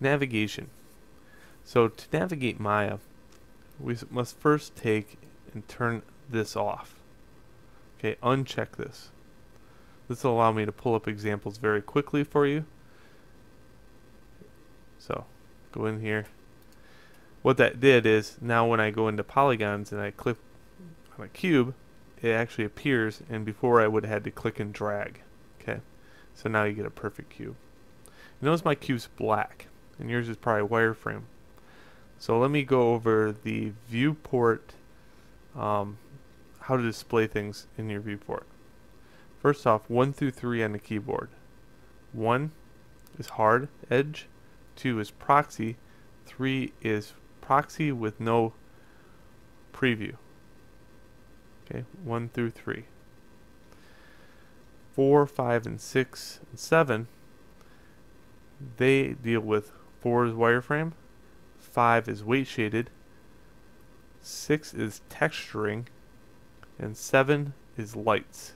Navigation. So to navigate Maya, we must first take and turn this off. Okay, uncheck this. This will allow me to pull up examples very quickly for you. So, go in here. What that did is, now when I go into polygons and I click on a cube, it actually appears, and before I would have had to click and drag. Okay, so now you get a perfect cube. You notice my cube's black, and yours is probably wireframe. So let me go over the viewport, how to display things in your viewport. First off, 1 through 3 on the keyboard. 1 is hard edge, 2 is proxy, 3 is proxy with no preview. Okay, 1 through 3. 4, 5, and 6, and 7, they deal with 4 is wireframe, 5 is weight shaded, 6 is texturing, and 7 is lights.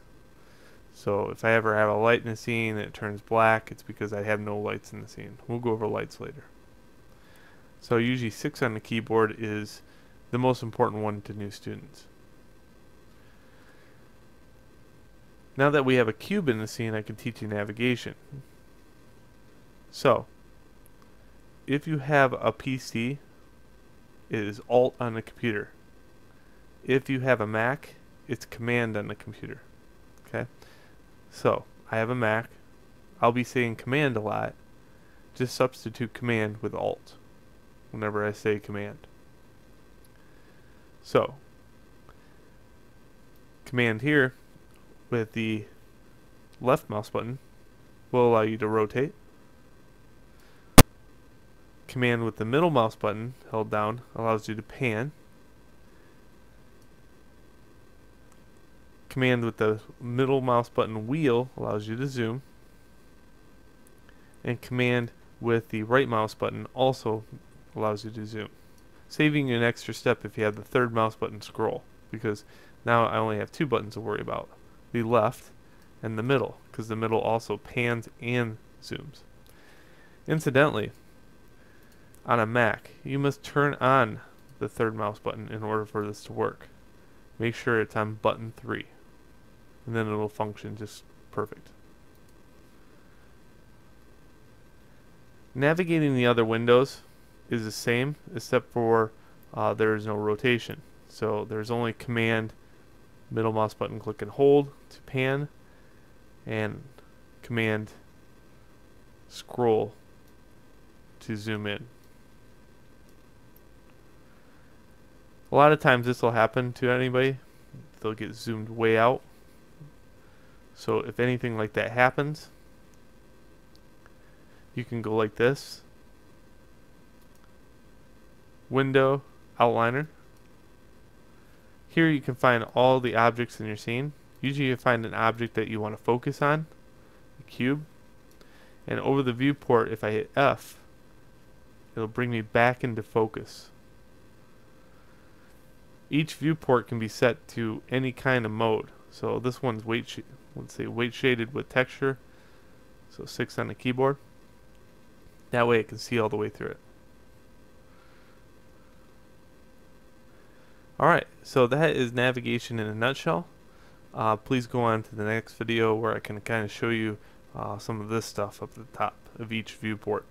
So if I ever have a light in the scene and it turns black, it's because I have no lights in the scene. We'll go over lights later. So usually 6 on the keyboard is the most important one to new students. Now that we have a cube in the scene, I can teach you navigation. So, if you have a PC, it is Alt on the computer. If you have a Mac, it's Command on the computer. Okay? So, I have a Mac. I'll be saying Command a lot. Just substitute Command with Alt whenever I say Command. So, Command here with the left mouse button will allow you to rotate. Command with the middle mouse button held down allows you to pan. Command with the middle mouse button wheel allows you to zoom. And command with the right mouse button also allows you to zoom. Saving you an extra step if you have the third mouse button scroll, because now I only have 2 buttons to worry about. The left and the middle, because the middle also pans and zooms. Incidentally, on a Mac, you must turn on the third mouse button in order for this to work. Make sure it's on button 3, and then it'll function just perfect. Navigating the other windows is the same, except for there is no rotation. So there's only Command, middle mouse button click and hold to pan, and Command scroll to zoom in. A lot of times this will happen to anybody. They'll get zoomed way out. So if anything like that happens, you can go like this. Window, outliner. Here you can find all the objects in your scene. Usually you find an object that you want to focus on, the cube. And over the viewport, if I hit F, it'll bring me back into focus. Each viewport can be set to any kind of mode. So this one's let's say weight shaded with texture. So 6 on the keyboard. That way it can see all the way through it. Alright, so that is navigation in a nutshell. Please go on to the next video where I can kind of show you some of this stuff up at the top of each viewport.